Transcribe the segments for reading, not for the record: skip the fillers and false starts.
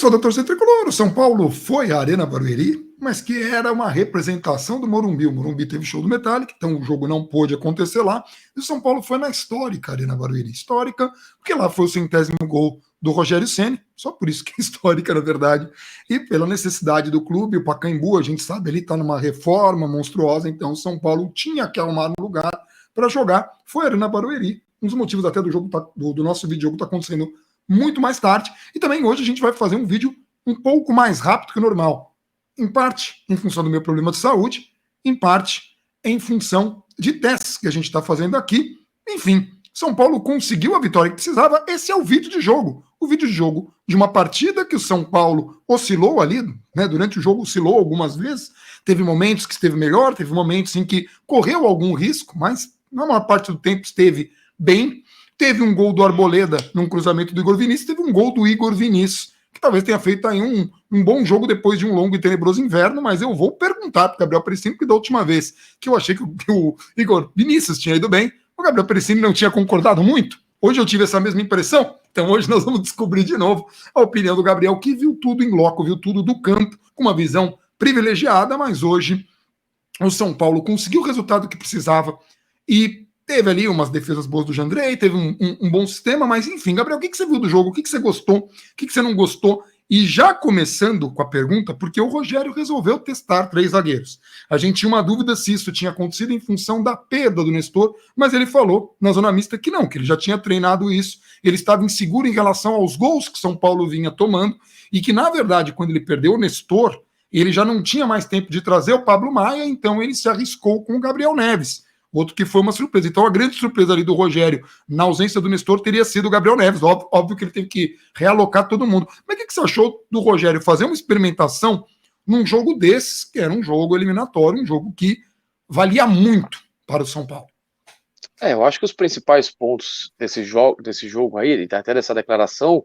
Pessoal da torcida tricolor, o São Paulo foi à Arena Barueri, mas que era uma representação do Morumbi. O Morumbi teve show do Metallica, então o jogo não pôde acontecer lá. E o São Paulo foi na histórica Arena Barueri. Histórica, porque lá foi o 100º gol do Rogério Ceni, só por isso que é histórica, na verdade. E pela necessidade do clube, o Pacaembu, a gente sabe, ele está numa reforma monstruosa, então o São Paulo tinha que arrumar um lugar para jogar. Foi a Arena Barueri. Um dos motivos até do jogo do nosso videojogo está acontecendo muito mais tarde. E também hoje a gente vai fazer um vídeo um pouco mais rápido que o normal. Em parte em função do meu problema de saúde, em parte em função de testes que a gente está fazendo aqui. Enfim, São Paulo conseguiu a vitória que precisava. Esse é o vídeo de jogo. O vídeo de jogo de uma partida que o São Paulo oscilou ali, né? Durante o jogo oscilou algumas vezes. Teve momentos que esteve melhor, teve momentos em que correu algum risco, mas na maior parte do tempo esteve bem. Teve um gol do Arboleda num cruzamento do Igor Vinícius, teve um gol do Igor Vinícius, que talvez tenha feito aí um bom jogo depois de um longo e tenebroso inverno, mas eu vou perguntar para o Gabriel Perissini, porque da última vez que eu achei que o Igor Vinícius tinha ido bem, o Gabriel Perissini não tinha concordado muito. Hoje eu tive essa mesma impressão, então hoje nós vamos descobrir de novo a opinião do Gabriel, que viu tudo em loco, viu tudo do campo, com uma visão privilegiada, mas hoje o São Paulo conseguiu o resultado que precisava e teve ali umas defesas boas do Jandrei, teve um bom sistema, mas enfim, Gabriel, o que você viu do jogo? O que você gostou? O que você não gostou? E já começando com a pergunta, porque o Rogério resolveu testar 3 zagueiros. A gente tinha uma dúvida se isso tinha acontecido em função da perda do Nestor, mas ele falou na zona mista que não, que ele já tinha treinado isso, ele estava inseguro em relação aos gols que São Paulo vinha tomando, e que, na verdade, quando ele perdeu o Nestor, ele já não tinha mais tempo de trazer o Pablo Maia, então ele se arriscou com o Gabriel Neves. Outro que foi uma surpresa. Então, a grande surpresa ali do Rogério, na ausência do Nestor, teria sido o Gabriel Neves. Óbvio que ele teve que realocar todo mundo. Mas o que você achou do Rogério fazer uma experimentação num jogo desses, que era um jogo eliminatório, um jogo que valia muito para o São Paulo? Eu acho que os principais pontos desse jogo aí, até dessa declaração,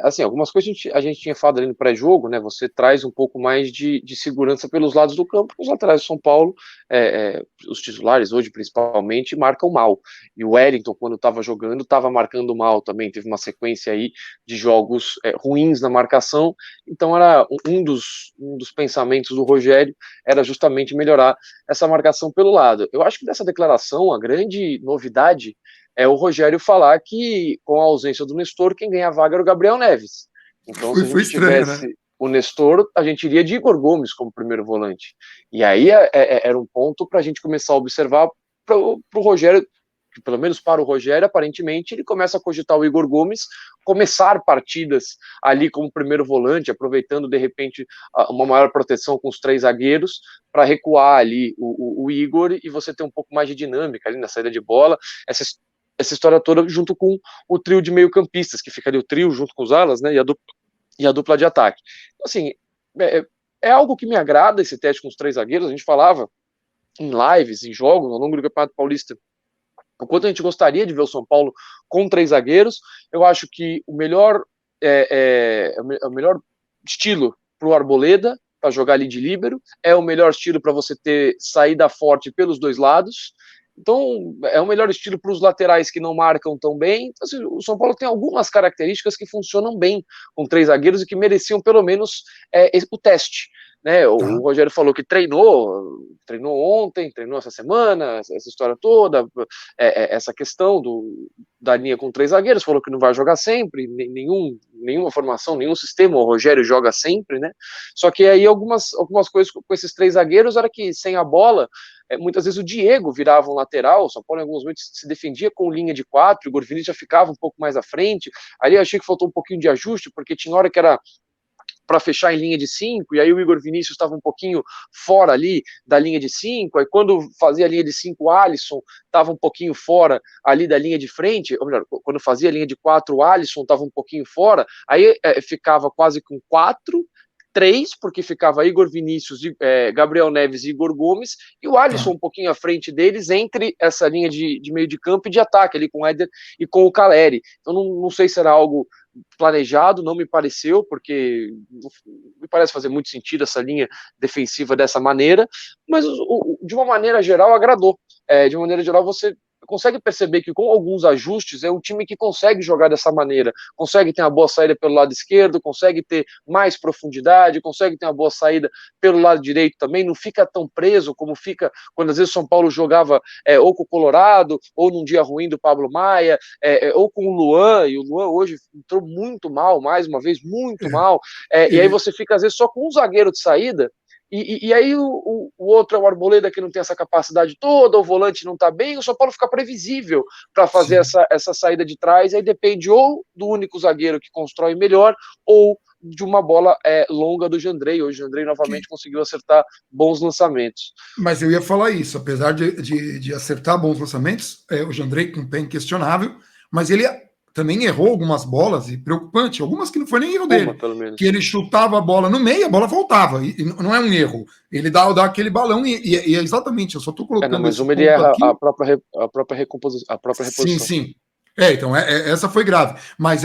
assim, algumas coisas a gente tinha falado ali no pré-jogo, né? Você traz um pouco mais de segurança pelos lados do campo, os laterais do São Paulo, os titulares hoje principalmente, marcam mal. E o Wellington, quando estava jogando, estava marcando mal também, teve uma sequência aí de jogos ruins na marcação, então era um dos pensamentos do Rogério, era justamente melhorar essa marcação pelo lado. Eu acho que dessa declaração, a grande novidade é o Rogério falar que, com a ausência do Nestor, quem ganha a vaga era o Gabriel Neves. Então, se a gente tivesse o Nestor, a gente iria de Igor Gomes como primeiro volante. E aí era um ponto para a gente começar a observar para o Rogério, que pelo menos para o Rogério, aparentemente, ele começa a cogitar o Igor Gomes começar partidas ali como primeiro volante, aproveitando, de repente, uma maior proteção com os 3 zagueiros, para recuar ali o Igor e você ter um pouco mais de dinâmica ali na saída de bola. Essa história toda junto com o trio de meio-campistas, que fica ali o trio junto com os alas, né, e a dupla de ataque. Então, assim, é algo que me agrada, esse teste com os 3 zagueiros. A gente falava em lives, em jogos, ao longo do Campeonato Paulista, o quanto a gente gostaria de ver o São Paulo com 3 zagueiros. Eu acho que o melhor estilo para o Arboleda, para jogar ali de líbero, é o melhor estilo para você ter saída forte pelos 2 lados. Então, é o melhor estilo para os laterais que não marcam tão bem. Então, assim, o São Paulo tem algumas características que funcionam bem com 3 zagueiros e que mereciam pelo menos o teste. Né? O Rogério falou que treinou ontem, treinou essa semana, essa história toda, essa questão da linha com 3 zagueiros, falou que não vai jogar sempre, nenhuma formação, nenhum sistema, o Rogério joga sempre, né? Só que aí algumas coisas com esses 3 zagueiros, era que sem a bola, muitas vezes o Diego virava um lateral, o São Paulo em alguns momentos se defendia com linha de 4, o Igor Vinícius já ficava um pouco mais à frente, ali eu achei que faltou um pouquinho de ajuste, porque tinha hora que era para fechar em linha de 5, e aí o Igor Vinícius estava um pouquinho fora ali da linha de 5, aí quando fazia a linha de 5, o Alisson estava um pouquinho fora ali da linha de frente, ou melhor, quando fazia a linha de 4, o Alisson estava um pouquinho fora, aí ficava quase com 4, 3, porque ficava Igor Vinícius, Gabriel Neves e Igor Gomes, e o Alisson um pouquinho à frente deles, entre essa linha de meio de campo e de ataque, ali com o Éder e com o Caleri. Então não sei se era algo planejado, não me pareceu, porque me parece fazer muito sentido essa linha defensiva dessa maneira, mas de uma maneira geral agradou. De uma maneira geral, você consegue perceber que com alguns ajustes é um time que consegue jogar dessa maneira, consegue ter uma boa saída pelo lado esquerdo, consegue ter mais profundidade, consegue ter uma boa saída pelo lado direito também, não fica tão preso como fica quando às vezes o São Paulo jogava ou com o Colorado, ou num dia ruim do Pablo Maia, ou com o Luan, e o Luan hoje entrou muito mal, mais uma vez, muito mal, e aí você fica às vezes só com um zagueiro de saída, e aí o outro é o Arboleda, que não tem essa capacidade toda, o volante não tá bem, o São Paulo fica previsível para fazer essa saída de trás, aí depende ou do único zagueiro que constrói melhor, ou de uma bola longa do Jandrei. Hoje o Jandrei novamente conseguiu acertar bons lançamentos. Mas eu ia falar isso, apesar de acertar bons lançamentos, o Jandrei com pé inquestionável, mas ele também errou algumas bolas, e preocupante, algumas que não foi nem erro dele, que ele chutava a bola no meio, a bola voltava, e não é um erro, ele dá aquele balão, e é exatamente, eu só estou colocando mas uma ele erra aqui. a própria reposição. Sim. Então, essa foi grave, mas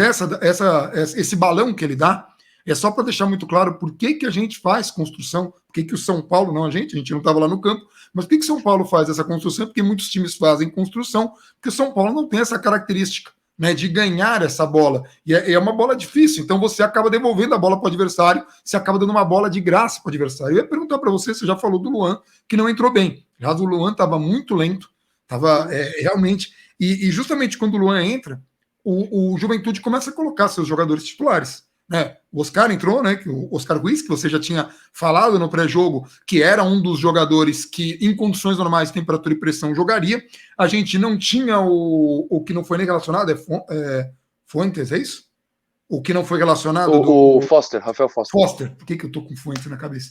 esse balão que ele dá, é só para deixar muito claro por que a gente faz construção, por que o São Paulo, não a gente não estava lá no campo, mas por que o São Paulo faz essa construção? Porque muitos times fazem construção, porque o São Paulo não tem essa característica, né, de ganhar essa bola. E é uma bola difícil, então você acaba devolvendo a bola para o adversário, você acaba dando uma bola de graça para o adversário. Eu ia perguntar para você já falou do Luan, que não entrou bem. Já o Luan estava muito lento, estava realmente... E justamente quando o Luan entra, o Juventude começa a colocar seus jogadores titulares. Né? O Oscar entrou, né? O Oscar Ruiz, que você já tinha falado no pré-jogo, que era um dos jogadores que, em condições normais, temperatura e pressão, jogaria. A gente não tinha o que não foi nem relacionado, Fuentes, é isso? O que não foi relacionado. O Foster, Rafael Foster. Foster, por que eu tô com Fuentes na cabeça?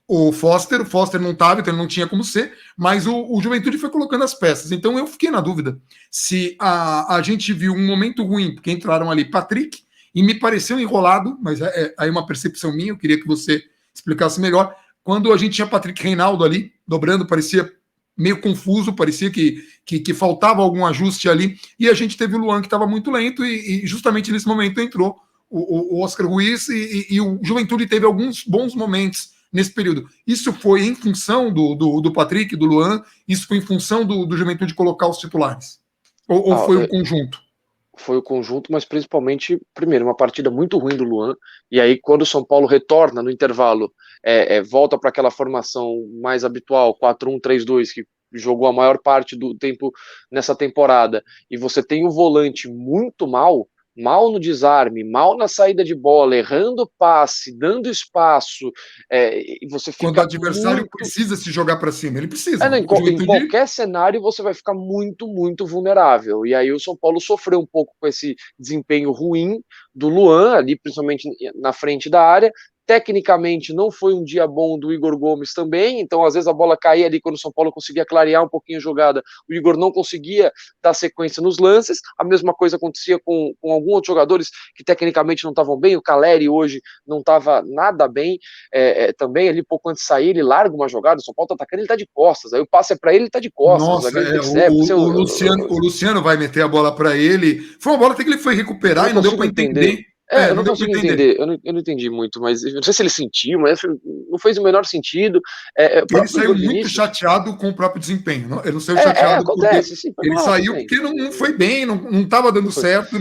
O Foster não estava, então ele não tinha como ser, mas o Juventude foi colocando as peças. Então eu fiquei na dúvida se a gente viu um momento ruim, porque entraram ali Patrick, e me pareceu enrolado, mas aí uma percepção minha, eu queria que você explicasse melhor. Quando a gente tinha Patrick Reinaldo ali, dobrando, parecia meio confuso, parecia que faltava algum ajuste ali, e a gente teve o Luan que estava muito lento, e justamente nesse momento entrou o Oscar Ruiz, e o Juventude teve alguns bons momentos nesse período. Isso foi em função do Patrick, do Luan, isso foi em função do Juventude colocar os titulares? Ou foi um conjunto? Foi o conjunto, mas principalmente, primeiro, uma partida muito ruim do Luan, e aí quando o São Paulo retorna no intervalo, volta para aquela formação mais habitual, 4-1-3-2, que jogou a maior parte do tempo nessa temporada, e você tem o volante muito mal no desarme, mal na saída de bola, errando passe, dando espaço, e você fica quando o adversário precisa se jogar para cima, ele precisa. Em qualquer cenário você vai ficar muito, muito vulnerável. E aí o São Paulo sofreu um pouco com esse desempenho ruim do Luan, ali principalmente na frente da área. Tecnicamente não foi um dia bom do Igor Gomes também, então às vezes a bola caía ali quando o São Paulo conseguia clarear um pouquinho a jogada, o Igor não conseguia dar sequência nos lances. A mesma coisa acontecia com alguns outros jogadores que tecnicamente não estavam bem. O Caleri hoje não estava nada bem, também ali pouco antes de sair ele larga uma jogada, o São Paulo tá atacando, ele tá de costas, aí o passe é para ele, ele tá de costas. Nossa, o Luciano vai meter a bola para ele, foi uma bola até que ele foi recuperar e não deu para entender. Eu não consigo entender. Eu não entendi muito, mas não sei se ele sentiu, mas não fez o menor sentido. Ele saiu muito chateado com o próprio desempenho. Ele não saiu chateado acontece, sim, ele saiu porque não foi bem, não estava dando certo.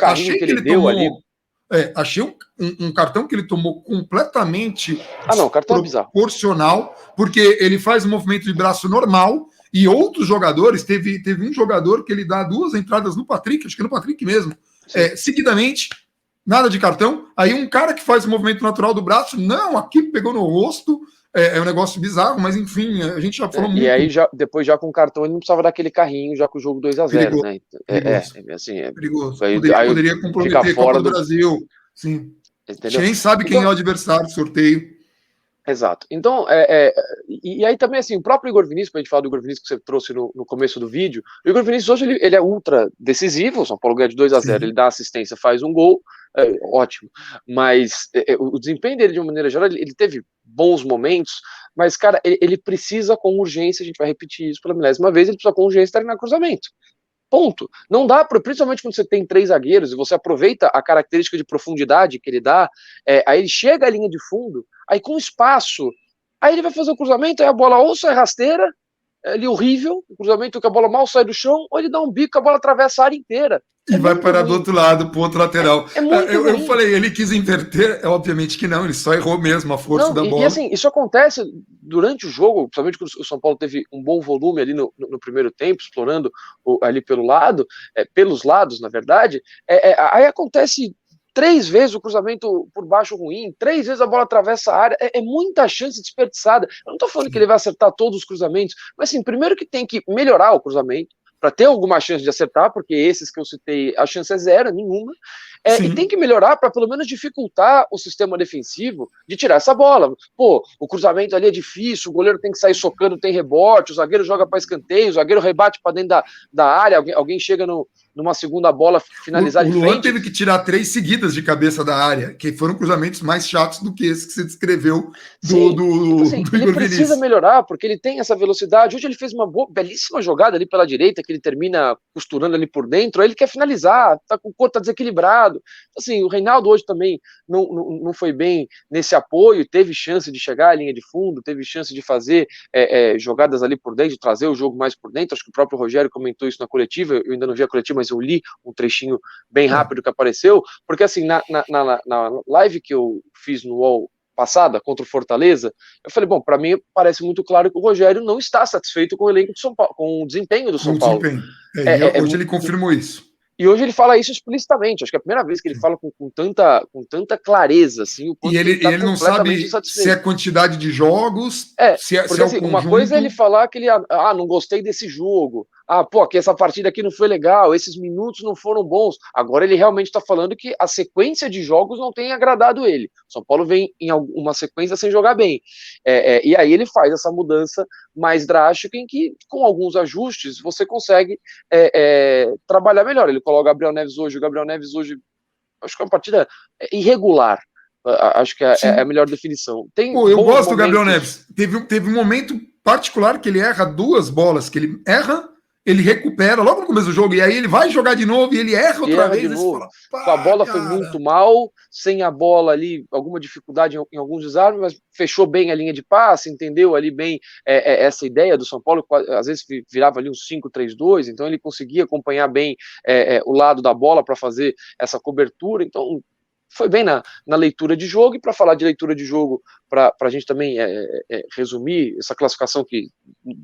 Achei que ele deu tomou, ali. Achei um cartão que ele tomou completamente cartão proporcional, porque ele faz um movimento de braço normal. E outros jogadores, teve um jogador que ele dá 2 entradas no Patrick, acho que no Patrick mesmo, seguidamente. Nada de cartão. Aí um cara que faz o movimento natural do braço, não, aqui pegou no rosto, um negócio bizarro, mas enfim, a gente já falou muito. E aí, depois já com o cartão, ele não precisava daquele carrinho, já com o jogo 2-0, né? Perigoso. Poderia comprometer a Copa do Brasil. Sim. Entendeu? Quem sabe quem é o adversário do sorteio. Exato. Então, e aí também, assim, o próprio Igor Vinícius, para a gente falar do Igor Vinícius que você trouxe no começo do vídeo, o Igor Vinícius hoje ele é ultra decisivo, o São Paulo ganha de 2-0, ele dá assistência, faz um gol, ótimo, mas o desempenho dele, de uma maneira geral, ele teve bons momentos, mas, cara, ele precisa com urgência, a gente vai repetir isso pela 10ª vez, ele precisa com urgência treinar cruzamento. Ponto. Não dá, principalmente quando você tem 3 zagueiros e você aproveita a característica de profundidade que ele dá, aí ele chega à linha de fundo, aí com espaço, aí ele vai fazer o cruzamento, aí a bola ou sai rasteira, ali horrível, um cruzamento que a bola mal sai do chão, ou ele dá um bico, a bola atravessa a área inteira. E vai parar do outro lado, pro outro lateral. É muito eu falei, ele quis inverter, obviamente que não, ele só errou mesmo a força da bola. E assim, isso acontece durante o jogo, principalmente quando o São Paulo teve um bom volume ali no primeiro tempo, explorando ali pelo lado, pelos lados, na verdade, aí acontece 3 vezes o cruzamento por baixo ruim, 3 vezes a bola atravessa a área, é muita chance desperdiçada. Eu não estou falando que ele vai acertar todos os cruzamentos, mas assim, primeiro que tem que melhorar o cruzamento, para ter alguma chance de acertar, porque esses que eu citei, a chance é zero, nenhuma. E tem que melhorar para pelo menos dificultar o sistema defensivo de tirar essa bola. Pô, o cruzamento ali é difícil, o goleiro tem que sair socando, tem rebote, o zagueiro joga para escanteio, o zagueiro rebate para dentro da área, alguém chega numa segunda bola finalizar de frente. O Luan teve que tirar 3 seguidas de cabeça da área, que foram cruzamentos mais chatos do que esse que você descreveu do assim, Igor ele precisa Vinícius. Melhorar, porque ele tem essa velocidade. Hoje ele fez uma belíssima jogada ali pela direita, que ele termina costurando ali por dentro, aí ele quer finalizar, o corpo tá desequilibrado. Assim, o Reinaldo hoje também não foi bem nesse apoio, teve chance de chegar à linha de fundo, teve chance de fazer jogadas ali por dentro, trazer o jogo mais por dentro. Acho que o próprio Rogério comentou isso na coletiva, eu ainda não vi a coletiva, mas eu li um trechinho bem rápido que apareceu, porque assim, na live que eu fiz no UOL passada contra o Fortaleza, eu falei, bom, para mim parece muito claro que o Rogério não está satisfeito com o elenco de São Paulo, com o desempenho do São Paulo. Hoje ele confirmou isso. E hoje ele fala isso explicitamente. Acho que é a primeira vez que ele fala com tanta clareza, assim, o quanto e ele tá não sabe se é quantidade de jogos, se é assim, o uma coisa é ele falar que ele não gostei desse jogo, que essa partida aqui não foi legal, esses minutos não foram bons. Agora ele realmente está falando que a sequência de jogos não tem agradado ele. São Paulo vem em uma sequência sem jogar bem. E aí ele faz essa mudança mais drástica em que, com alguns ajustes, você consegue trabalhar melhor. Ele coloca o Gabriel Neves hoje. O Gabriel Neves hoje, acho que é uma partida irregular. Acho que é a melhor definição. Eu gosto do Gabriel Neves. Teve um momento particular que ele erra 2 bolas, que ele erra, ele recupera logo no começo do jogo, e aí ele vai jogar de novo e ele erra outra vez. Com a bola foi muito mal, sem a bola ali, alguma dificuldade em alguns desarmes, mas fechou bem a linha de passe, entendeu ali bem essa ideia do São Paulo, às vezes virava ali um 5-3-2, então ele conseguia acompanhar bem o lado da bola para fazer essa cobertura. Então foi bem na leitura de jogo. E para falar de leitura de jogo, para a gente também resumir essa classificação que,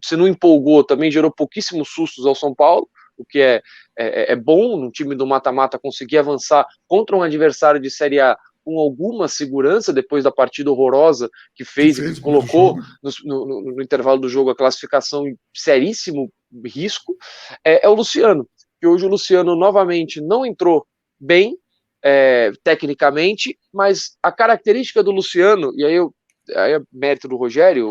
se não empolgou, também gerou pouquíssimos sustos ao São Paulo, o que é bom no time do mata-mata conseguir avançar contra um adversário de Série A com alguma segurança, depois da partida horrorosa que fez e que colocou no intervalo do jogo a classificação em seríssimo risco, é o Luciano, que hoje o Luciano novamente não entrou bem, tecnicamente, mas a característica do Luciano, e aí é mérito do Rogério,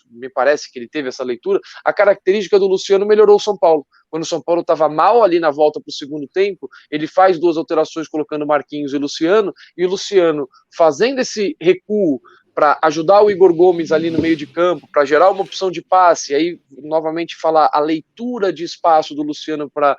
me parece que ele teve essa leitura, a característica do Luciano melhorou o São Paulo. Quando o São Paulo estava mal ali na volta para o segundo tempo, ele faz 2 alterações colocando Marquinhos e o Luciano fazendo esse recuo para ajudar o Igor Gomes ali no meio de campo, para gerar uma opção de passe, aí novamente falar a leitura de espaço do Luciano para,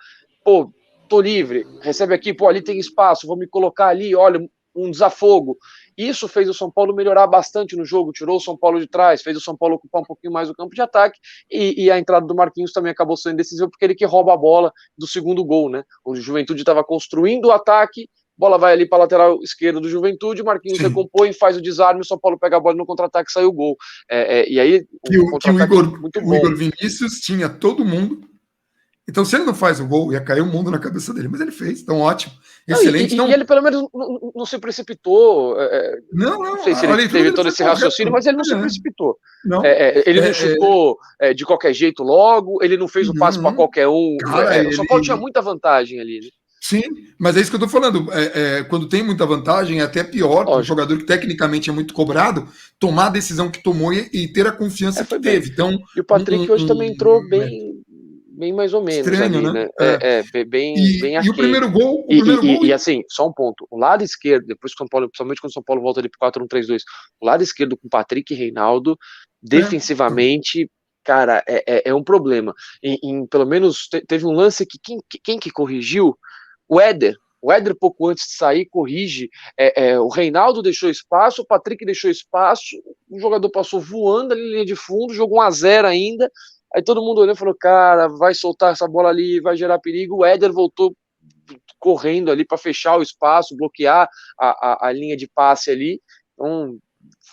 tô livre, recebe aqui, ali tem espaço, vou me colocar ali, olha, um desafogo. Isso fez o São Paulo melhorar bastante no jogo, tirou o São Paulo de trás, fez o São Paulo ocupar um pouquinho mais o campo de ataque, e a entrada do Marquinhos também acabou sendo decisiva, porque ele que rouba a bola do segundo gol, né? O Juventude estava construindo o ataque, bola vai ali para a lateral esquerda do Juventude, o Marquinhos recompõe, faz o desarme, o São Paulo pega a bola no contra-ataque e sai o gol. E aí, o Igor Vinícius tinha todo mundo. Então, se ele não faz o gol, ia cair o mundo na cabeça dele. Mas ele fez, então ótimo. Excelente. E ele, pelo menos, não se precipitou. Não sei se ele teve todo esse raciocínio, mas ele não se precipitou. Ele não chutou de qualquer jeito logo, ele não fez o passe para qualquer um. O São Paulo tinha muita vantagem ali, né? Sim, mas é isso que eu estou falando. Quando tem muita vantagem, é até pior para um jogador que tecnicamente é muito cobrado tomar a decisão que tomou e ter a confiança que teve. Então, e o Patrick hoje também entrou bem mais ou menos. Estranho, ali, né? Bem e o primeiro gol. E assim, só um ponto. O lado esquerdo, depois que o São Paulo, principalmente quando o São Paulo volta ali pro 4-1-3-2, o lado esquerdo com Patrick e Reinaldo, defensivamente, cara, é um problema. Pelo menos teve um lance que quem que corrigiu? O Éder, pouco antes de sair, corrige. O Reinaldo deixou espaço, o Patrick deixou espaço, o jogador passou voando ali na linha de fundo, jogou 1-0 ainda. Aí todo mundo olhou e falou, cara, vai soltar essa bola ali, vai gerar perigo. O Éder voltou correndo ali para fechar o espaço, bloquear a linha de passe ali. Então,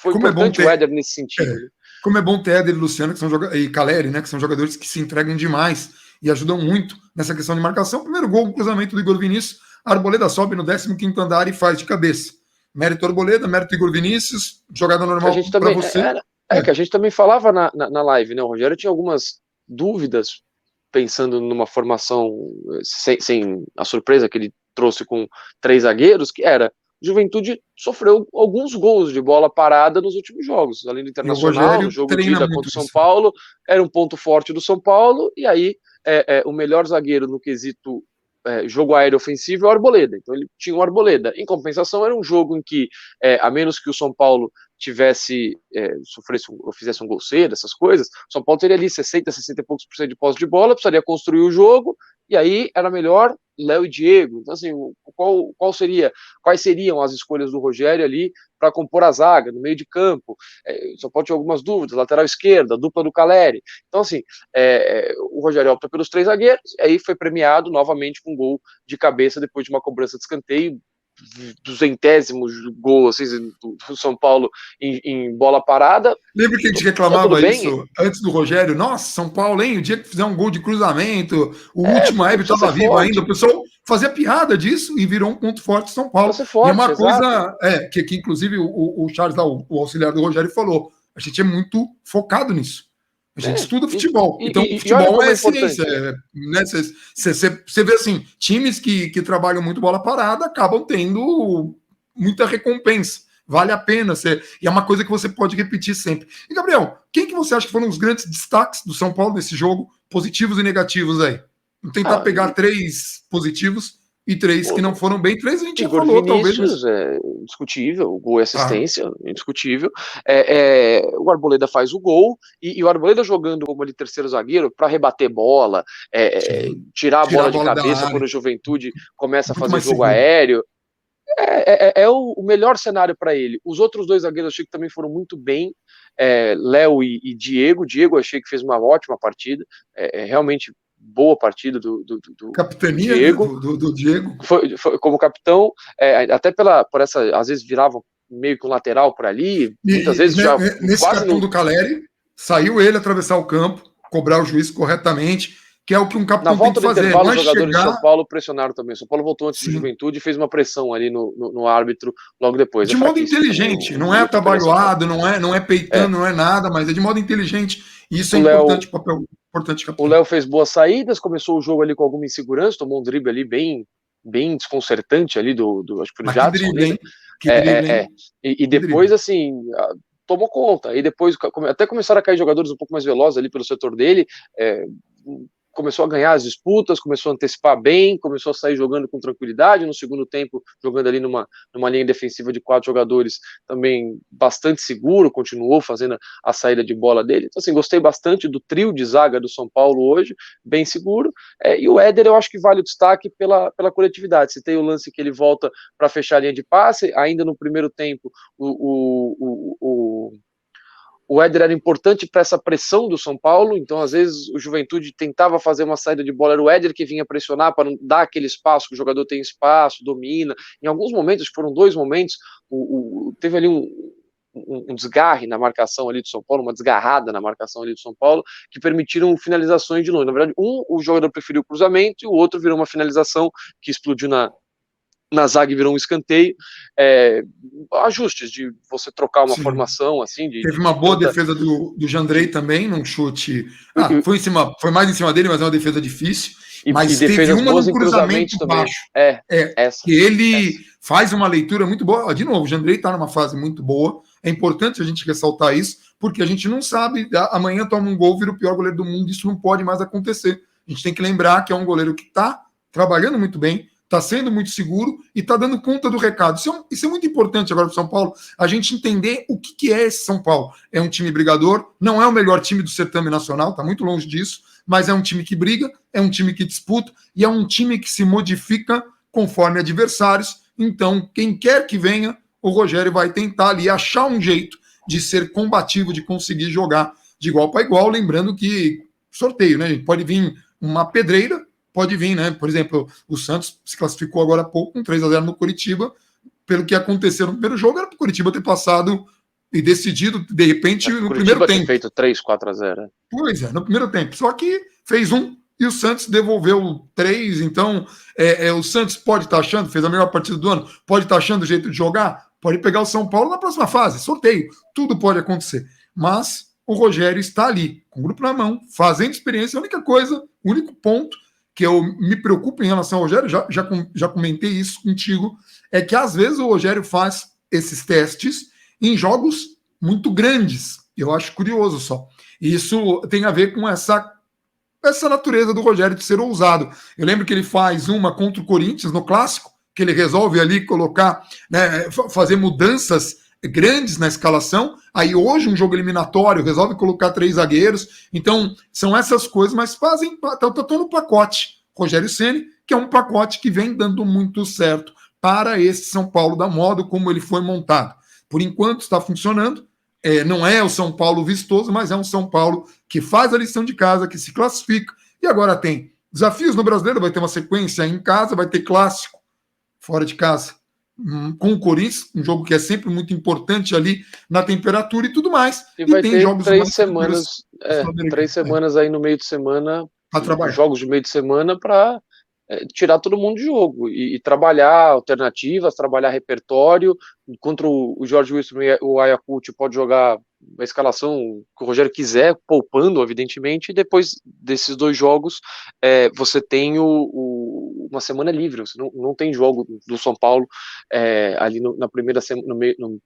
foi Como é bom importante o ter, Éder nesse sentido. Né? como é bom ter Éder e Luciano que são e Caleri, né, que são jogadores que se entregam demais e ajudam muito nessa questão de marcação. Primeiro gol, cruzamento do Igor Vinícius, a Arboleda sobe no 15º andar e faz de cabeça. Mérito Arboleda, mérito Igor Vinícius, jogada normal para você. Que a gente também falava na live, né? O Rogério tinha algumas dúvidas pensando numa formação sem a surpresa que ele trouxe com 3 zagueiros, que era Juventude sofreu alguns gols de bola parada nos últimos jogos, além do Internacional, no jogo de ida contra o São Paulo, era um ponto forte do São Paulo, e aí o melhor zagueiro no quesito jogo aéreo ofensivo é o Arboleda, então ele tinha o Arboleda. Em compensação, era um jogo em que, a menos que o São Paulo fizesse um gol cedo, essas coisas, o São Paulo teria ali 60 e poucos por cento de posse de bola, precisaria construir o jogo, e aí era melhor Léo e Diego. Então, assim, quais seriam as escolhas do Rogério ali para compor a zaga, no meio de campo? Só pode ter algumas dúvidas, lateral esquerda, dupla do Caleri. Então, assim, o Rogério opta pelos 3 zagueiros, e aí foi premiado novamente com um gol de cabeça depois de uma cobrança de escanteio, 200º gol assim, do São Paulo em bola parada. Lembra que a gente reclamava isso antes do Rogério? Nossa, São Paulo, hein? O dia que fizer um gol de cruzamento, o último árbitro estava vivo ainda. O pessoal fazia piada disso e virou um ponto forte de São Paulo. Forte, e é uma coisa que inclusive o Charles, o auxiliar do Rogério, falou. A gente é muito focado nisso. A gente estuda futebol. Então, futebol é ciência. Né? Você vê assim, times que trabalham muito bola parada acabam tendo muita recompensa. Vale a pena. E é uma coisa que você pode repetir sempre. E, Gabriel, quem que você acha que foram os grandes destaques do São Paulo nesse jogo, positivos e negativos aí? Vamos tentar pegar 3 positivos e 3 que não foram bem. 3 a gente já falou, Vinícius, talvez. Indiscutível, o gol e assistência, indiscutível. O Arboleda faz o gol, e o Arboleda jogando como ali terceiro zagueiro para rebater bola, tirar a bola de cabeça quando a Juventude começa a fazer jogo aéreo. É o melhor cenário para ele. Os outros 2 zagueiros eu achei que também foram muito bem, Léo e Diego. Diego achei que fez uma ótima partida, realmente boa partida do capitania Diego. Do Diego. Foi como capitão, até por essa, às vezes virava meio que um lateral por ali, muitas vezes já nesse cartão do Caleri, saiu ele atravessar o campo, cobrar o juiz corretamente, que é o que um capitão tem que fazer. Na volta do intervalo, os jogadores de São Paulo pressionaram também. São Paulo voltou antes do Juventude e fez uma pressão ali no árbitro logo depois. De modo inteligente, não é atabalhoado, não é peitando, não é nada, mas é de modo inteligente. E isso é importante, papel importante. Capitão. O Léo fez boas saídas, começou o jogo ali com alguma insegurança, tomou um drible ali bem desconcertante ali acho que foi do Jadson. Que drible, hein? Que drible, hein? E depois, assim, tomou conta. E depois até começaram a cair jogadores um pouco mais velozes ali pelo setor dele, começou a ganhar as disputas, começou a antecipar bem, começou a sair jogando com tranquilidade, no segundo tempo jogando ali numa linha defensiva de 4 jogadores também bastante seguro, continuou fazendo a saída de bola dele. Então, assim, gostei bastante do trio de zaga do São Paulo hoje, bem seguro, e o Éder eu acho que vale o destaque pela coletividade. Você tem o lance que ele volta para fechar a linha de passe, ainda no primeiro tempo o Éder era importante para essa pressão do São Paulo, então às vezes o Juventude tentava fazer uma saída de bola, era o Éder que vinha pressionar para não dar aquele espaço, que o jogador tem espaço, domina. Em alguns momentos, foram 2 momentos, teve ali um desgarre na marcação ali do São Paulo, uma desgarrada na marcação ali do São Paulo, que permitiram finalizações de longe. Na verdade, o jogador preferiu o cruzamento e o outro virou uma finalização que explodiu na zaga e virou um escanteio. Ajustes de você trocar uma formação assim. Teve uma boa defesa do Jandrei também, num chute. Foi mais em cima dele, mas é uma defesa difícil. Mas teve uma no cruzamento baixo. Que ele faz uma leitura muito boa. De novo, o Jandrei está numa fase muito boa. É importante a gente ressaltar isso, porque a gente não sabe. Amanhã toma um gol, vira o pior goleiro do mundo. Isso não pode mais acontecer. A gente tem que lembrar que é um goleiro que está trabalhando muito bem, está sendo muito seguro e está dando conta do recado. Isso é muito importante agora para o São Paulo, a gente entender o que é esse São Paulo. É um time brigador, não é o melhor time do certame nacional, está muito longe disso, mas é um time que briga, é um time que disputa e é um time que se modifica conforme adversários. Então, quem quer que venha, o Rogério vai tentar ali achar um jeito de ser combativo, de conseguir jogar de igual para igual, lembrando que sorteio, né? Pode vir uma pedreira, pode vir, né? Por exemplo, o Santos se classificou agora há pouco com 3-0 no Curitiba. Pelo que aconteceu no primeiro jogo, era para o Curitiba ter passado e decidido, de repente, no primeiro tempo. Feito 3-4-0. Pois é, no primeiro tempo. Só que fez um e o Santos devolveu 3. Então, o Santos pode estar achando, fez a melhor partida do ano, pode estar achando o jeito de jogar, pode pegar o São Paulo na próxima fase, sorteio. Tudo pode acontecer. Mas o Rogério está ali, com o grupo na mão, fazendo experiência. A única coisa, o único ponto que eu me preocupo em relação ao Rogério, já comentei isso contigo, é que às vezes o Rogério faz esses testes em jogos muito grandes. Eu acho curioso só. E isso tem a ver com essa natureza do Rogério de ser ousado. Eu lembro que ele faz uma contra o Corinthians no Clássico, que ele resolve ali colocar, né, fazer mudanças grandes na escalação. Aí hoje, um jogo eliminatório, resolve colocar 3 zagueiros. Então, são essas coisas, mas fazem, tá no pacote. Rogério Ceni, que é um pacote que vem dando muito certo para esse São Paulo, da modo como ele foi montado. Por enquanto está funcionando. Não é o São Paulo vistoso, mas é um São Paulo que faz a lição de casa, que se classifica. E agora tem desafios no Brasileiro, vai ter uma sequência em casa, vai ter clássico fora de casa com o Corinthians, um jogo que é sempre muito importante ali na temperatura e tudo mais. E vai tem ter jogos 3 semanas, 3 semanas aí no meio de semana, jogos de meio de semana para tirar todo mundo de jogo e trabalhar alternativas, trabalhar repertório. Contra o Jorge Wilson e o Ayacucho pode jogar a escalação que o Rogério quiser, poupando, evidentemente, e depois desses 2 jogos você tem uma semana livre, você não tem jogo do São Paulo ali no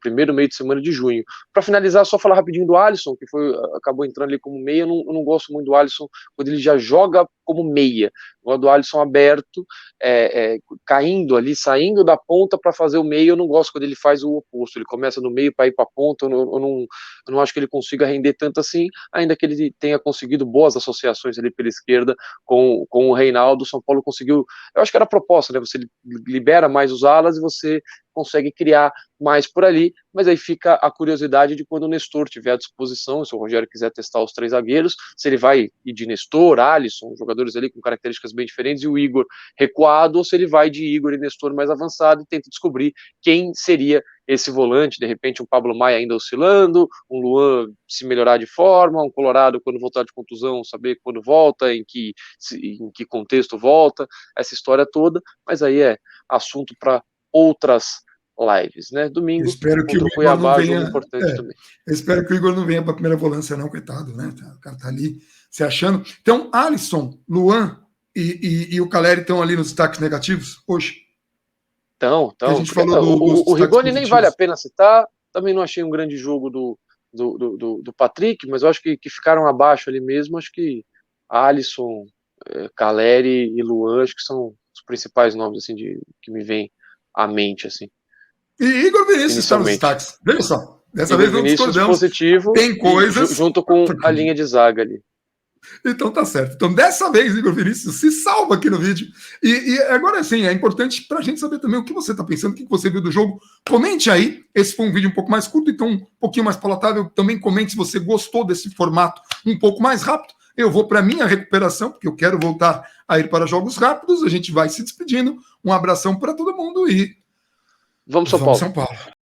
primeiro meio de semana de junho. Para finalizar, só falar rapidinho do Alisson, que acabou entrando ali como meia. Eu não gosto muito do Alisson quando ele já joga como meia. Eu gosto do Alisson aberto, caindo ali, saindo da ponta para fazer o meio. Eu não gosto quando ele faz o oposto, ele começa no meio para ir para a ponta. Eu não acho que ele consiga render tanto assim, ainda que ele tenha conseguido boas associações ali pela esquerda com o Reinaldo. O São Paulo conseguiu, eu acho que era a proposta, né? Você libera mais os alas e você consegue criar mais por ali, mas aí fica a curiosidade de quando o Nestor tiver à disposição, se o Rogério quiser testar os 3 zagueiros, se ele vai ir de Nestor, Alisson, jogadores ali com características bem diferentes, e o Igor recuado, ou se ele vai de Igor e Nestor mais avançado e tenta descobrir quem seria esse volante, de repente um Pablo Maia ainda oscilando, um Luan se melhorar de forma, um Colorado quando voltar de contusão, saber quando volta, em que contexto volta, essa história toda, mas aí é assunto para outras lives, né? Domingo, espero que o Cuiabá, jogo importante também. Eu espero que o Igor não venha para a primeira volância, não, coitado, né? O cara tá ali se achando. Então, Alisson, Luan e o Caleri estão ali nos destaques negativos hoje? Então, a gente falou o Rigoni nem vale a pena citar, também não achei um grande jogo do Patrick, mas eu acho que ficaram abaixo ali mesmo. Acho que Alisson, Caleri e Luan, acho que são os principais nomes assim, que me vêm à mente, assim. E Igor Vinícius está nos destaques. Veja só, dessa vez não discordamos. Positivo, tem coisas junto com a linha de zaga ali. Então tá certo. Então, dessa vez, Igor Vinícius se salva aqui no vídeo. E agora, assim, é importante para a gente saber também o que você está pensando, o que você viu do jogo. Comente aí. Esse foi um vídeo um pouco mais curto, então um pouquinho mais palatável. Também comente se você gostou desse formato um pouco mais rápido. Eu vou para a minha recuperação, porque eu quero voltar a ir para jogos rápidos. A gente vai se despedindo. Um abração para todo mundo e Vamos São Paulo.